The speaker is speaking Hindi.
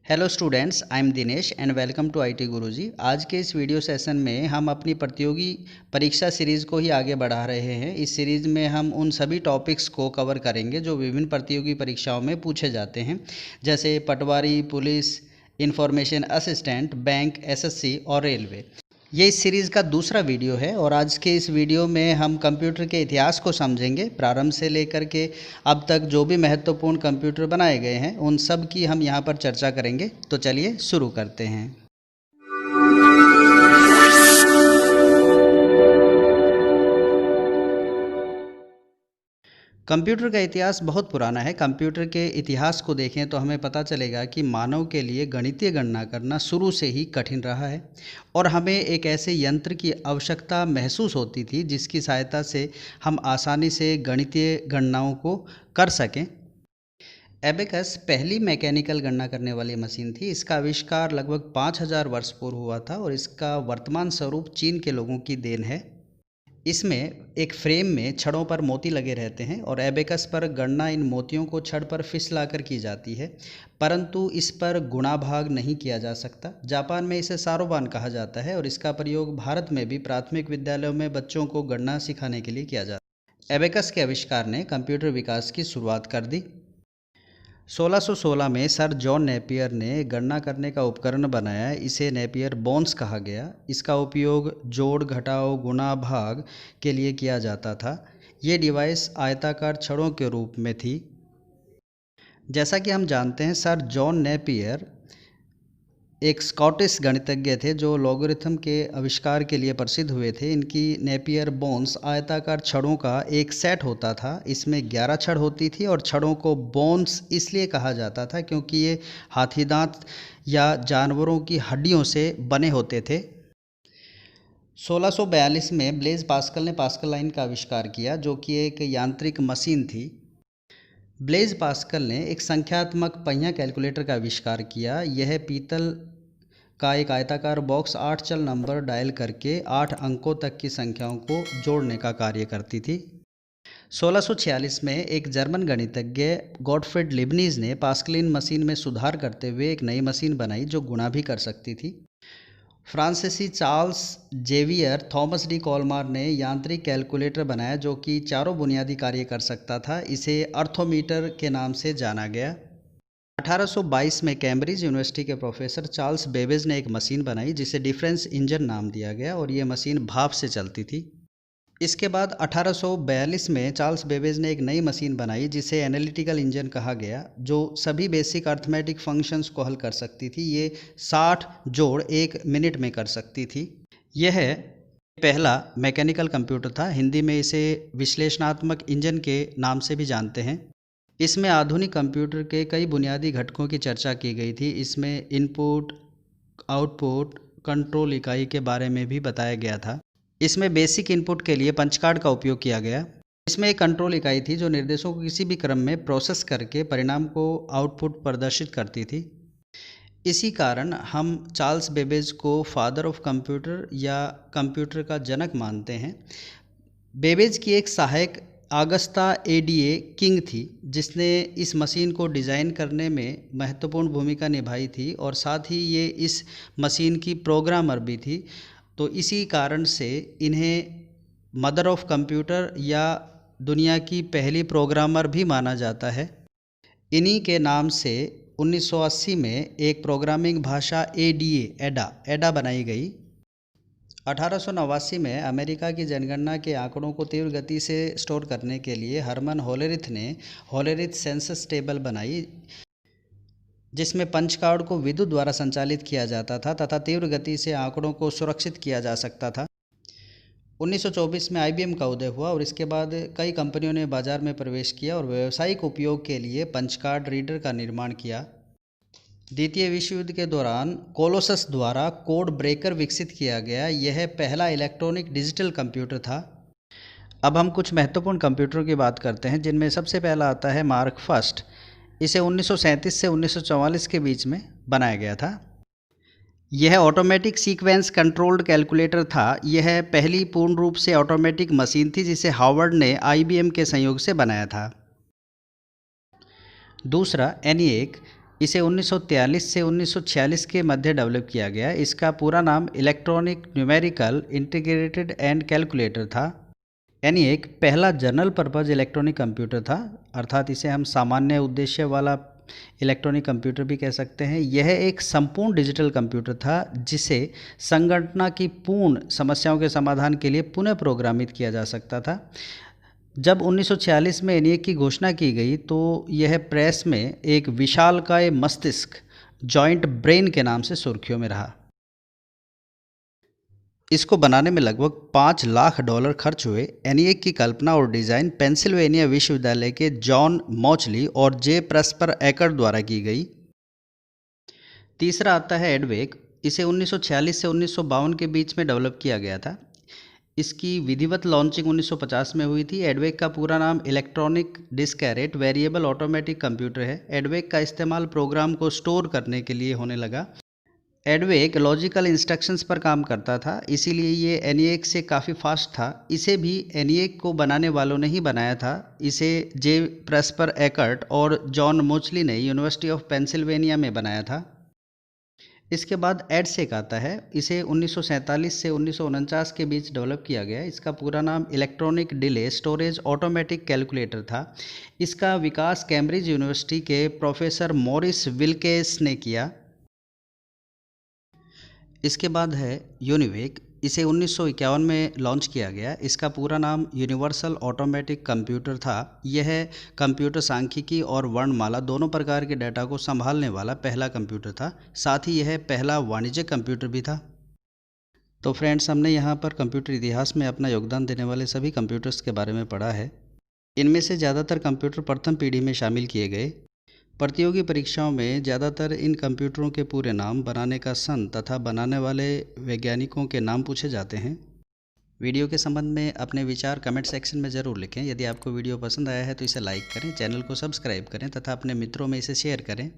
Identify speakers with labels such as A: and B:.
A: Hello students, I am Dinesh and welcome to IT Guruji. आज के इस वीडियो सेशन में हम अपनी प्रतियोगी परीक्षा सीरीज़ को ही आगे बढ़ा रहे हैं। इस सीरीज़ में हम उन सभी टॉपिक्स को कवर करेंगे जो विभिन्न प्रतियोगी परीक्षाओं में पूछे जाते हैं, जैसे पटवारी, police, information assistant, bank, SSC और रेलवे। ये इस सीरीज़ का दूसरा वीडियो है और आज के इस वीडियो में हम कंप्यूटर के इतिहास को समझेंगे। प्रारंभ से लेकर के अब तक जो भी महत्वपूर्ण कंप्यूटर बनाए गए हैं उन सब की हम यहाँ पर चर्चा करेंगे। तो चलिए शुरू करते हैं। कंप्यूटर का इतिहास बहुत पुराना है। कंप्यूटर के इतिहास को देखें तो हमें पता चलेगा कि मानव के लिए गणितीय गणना करना शुरू से ही कठिन रहा है और हमें एक ऐसे यंत्र की आवश्यकता महसूस होती थी जिसकी सहायता से हम आसानी से गणितीय गणनाओं को कर सकें। एबेकस पहली मैकेनिकल गणना करने वाली मशीन थी। इसका आविष्कार लगभग 5000 वर्ष पूर्व हुआ था और इसका वर्तमान स्वरूप चीन के लोगों की देन है। इसमें एक फ्रेम में छड़ों पर मोती लगे रहते हैं और एबेकस पर गणना इन मोतियों को छड़ पर फिसलाकर की जाती है, परंतु इस पर गुणा भाग नहीं किया जा सकता। जापान में इसे सारोबान कहा जाता है और इसका प्रयोग भारत में भी प्राथमिक विद्यालयों में बच्चों को गणना सिखाने के लिए किया जाता है। एबेकस के आविष्कार ने कंप्यूटर विकास की शुरुआत कर दी। 1616 में सर जॉन नेपियर ने गणना करने का उपकरण बनाया। इसे नेपियर बोन्स कहा गया। इसका उपयोग जोड़, घटाव, गुणा, भाग के लिए किया जाता था। ये डिवाइस आयताकार छड़ों के रूप में थी। जैसा कि हम जानते हैं, सर जॉन नेपियर एक स्कॉटिश गणितज्ञ थे जो लॉगरिथम के आविष्कार के लिए प्रसिद्ध हुए थे। इनकी नेपियर बोन्स आयताकार छड़ों का एक सेट होता था। इसमें 11 छड़ होती थी और छड़ों को बोन्स इसलिए कहा जाता था क्योंकि ये हाथी दांत या जानवरों की हड्डियों से बने होते थे। 1642 में ब्लेज पास्कल ने पास्कल लाइन का आविष्कार किया, जो कि एक यांत्रिक मशीन थी। ब्लेज पास्कल ने एक संख्यात्मक पहिया कैलकुलेटर का आविष्कार किया। यह पीतल का एक आयताकार बॉक्स 8 चल नंबर डायल करके 8 अंकों तक की संख्याओं को जोड़ने का कार्य करती थी। 1646 में एक जर्मन गणितज्ञ गॉटफ्रीड लीबनिज ने पास्कलिन मशीन में सुधार करते हुए एक नई मशीन बनाई जो गुणा भी कर सकती थी। फ्रांसीसी चार्ल्स जेवियर थॉमस डी कॉलमार ने यांत्रिक कैलकुलेटर बनाया जो कि चारों बुनियादी कार्य कर सकता था। इसे अर्थोमीटर के नाम से जाना गया। 1822 में कैम्ब्रिज यूनिवर्सिटी के प्रोफेसर चार्ल्स बेबेज ने एक मशीन बनाई जिसे डिफरेंस इंजन नाम दिया गया और ये मशीन भाप से चलती थी। इसके बाद 1842 में चार्ल्स बेबेज ने एक नई मशीन बनाई जिसे एनालिटिकल इंजन कहा गया, जो सभी बेसिक अर्थमेटिक फंक्शंस को हल कर सकती थी। ये 60 जोड़ 1 मिनट में कर सकती थी। यह पहला मैकेनिकल कंप्यूटर था। हिंदी में इसे विश्लेषणात्मक इंजन के नाम से भी जानते हैं। इसमें आधुनिक कंप्यूटर के कई बुनियादी घटकों की चर्चा की गई थी। इसमें इनपुट, आउटपुट, कंट्रोल इकाई के बारे में भी बताया गया था। इसमें बेसिक इनपुट के लिए पंच कार्ड का उपयोग किया गया। इसमें एक कंट्रोल इकाई थी जो निर्देशों को किसी भी क्रम में प्रोसेस करके परिणाम को आउटपुट प्रदर्शित करती थी। इसी कारण हम चार्ल्स बेबेज को फादर ऑफ कंप्यूटर या कंप्यूटर का जनक मानते हैं। बेबेज की एक सहायक ऑगस्टा एडीए किंग थी जिसने इस मशीन को डिज़ाइन करने में महत्वपूर्ण भूमिका निभाई थी और साथ ही ये इस मशीन की प्रोग्रामर भी थी। तो इसी कारण से इन्हें मदर ऑफ कंप्यूटर या दुनिया की पहली प्रोग्रामर भी माना जाता है। इन्हीं के नाम से 1980 में एक प्रोग्रामिंग भाषा एडा बनाई गई। 1889 में अमेरिका की जनगणना के आंकड़ों को तीव्र गति से स्टोर करने के लिए हरमन होलेरिथ ने होलेरिथ सेंसस टेबल बनाई, जिसमें पंच कार्ड को विद्युत द्वारा संचालित किया जाता था तथा तीव्र गति से आंकड़ों को सुरक्षित किया जा सकता था। 1924 में IBM का उदय हुआ और इसके बाद कई कंपनियों ने बाजार में प्रवेश किया और व्यावसायिक उपयोग के लिए पंच कार्ड रीडर का निर्माण किया। द्वितीय विश्व युद्ध के दौरान कोलोसस द्वारा कोड ब्रेकर विकसित किया गया। यह पहला इलेक्ट्रॉनिक डिजिटल कंप्यूटर था। अब हम कुछ महत्वपूर्ण कंप्यूटरों की बात करते हैं, जिनमें सबसे पहला आता है मार्क फर्स्ट। इसे 1937 से 1944 के बीच में बनाया गया था। यह ऑटोमेटिक सीक्वेंस कंट्रोल्ड कैलकुलेटर था। यह पहली पूर्ण रूप से ऑटोमेटिक मशीन थी जिसे हार्वर्ड ने IBM के संयोग से बनाया था। दूसरा ENIAC। इसे 1943 से 1946 के मध्य डेवलप किया गया। इसका पूरा नाम electronic numerical integrated and calculator था, यानी एक पहला जनरल पर्पज़ इलेक्ट्रॉनिक कंप्यूटर था, अर्थात इसे हम सामान्य उद्देश्य वाला इलेक्ट्रॉनिक कंप्यूटर भी कह सकते हैं। यह एक संपूर्ण डिजिटल कंप्यूटर था जिसे संगणना की पूर्ण समस्याओं के समाधान के लिए पुनः प्रोग्रामित किया जा सकता था। जब 1946 में ENIAC की घोषणा की गई तो यह प्रेस में एक विशालकाय मस्तिष्क जॉइंट ब्रेन के नाम से सुर्खियों में रहा। इसको बनाने में लगभग $5 लाख खर्च हुए। ENIAC की कल्पना और डिज़ाइन पेंसिल्वेनिया विश्वविद्यालय के जॉन मॉचली और जे प्रस्पर एकर्ड द्वारा की गई। तीसरा आता है EDVAC। इसे 1946 से 1952 के बीच में डेवलप किया गया था। इसकी विधिवत लॉन्चिंग 1950 में हुई थी। EDVAC का पूरा नाम इलेक्ट्रॉनिक डिस्कैरेट वेरिएबल ऑटोमेटिक कंप्यूटर है। EDVAC का इस्तेमाल प्रोग्राम को स्टोर करने के लिए होने लगा। EDVAC लॉजिकल इंस्ट्रक्शंस पर काम करता था, इसीलिए ये ENIAC से काफ़ी फास्ट था। इसे भी ENIAC को बनाने वालों ने ही बनाया था। इसे जे प्रस्पर एकर्ट और जॉन मोचली ने यूनिवर्सिटी ऑफ पेंसिल्वेनिया में बनाया था। इसके बाद EDSEC आता है। इसे 1947 से 1949 के बीच डेवलप किया गया। इसका पूरा नाम electronic delay storage automatic calculator था। इसका विकास कैम्ब्रिज यूनिवर्सिटी के प्रोफेसर मॉरिस विल्केस ने किया। इसके बाद है UNIVAC। इसे 1951 में लॉन्च किया गया। इसका पूरा नाम यूनिवर्सल ऑटोमेटिक कंप्यूटर था। यह कंप्यूटर सांख्यिकी और वर्णमाला दोनों प्रकार के डेटा को संभालने वाला पहला कंप्यूटर था। साथ ही यह पहला वाणिज्यिक कंप्यूटर भी था। तो फ्रेंड्स, हमने यहाँ पर कंप्यूटर इतिहास में अपना योगदान देने वाले सभी कंप्यूटर्स के बारे में पढ़ा है। इनमें से ज़्यादातर कंप्यूटर प्रथम पीढ़ी में शामिल किए गए। प्रतियोगी परीक्षाओं में ज़्यादातर इन कंप्यूटरों के पूरे नाम, बनाने का सन तथा बनाने वाले वैज्ञानिकों के नाम पूछे जाते हैं। वीडियो के संबंध में अपने विचार कमेंट सेक्शन में ज़रूर लिखें। यदि आपको वीडियो पसंद आया है तो इसे लाइक करें, चैनल को सब्सक्राइब करें तथा अपने मित्रों में इसे शेयर करें।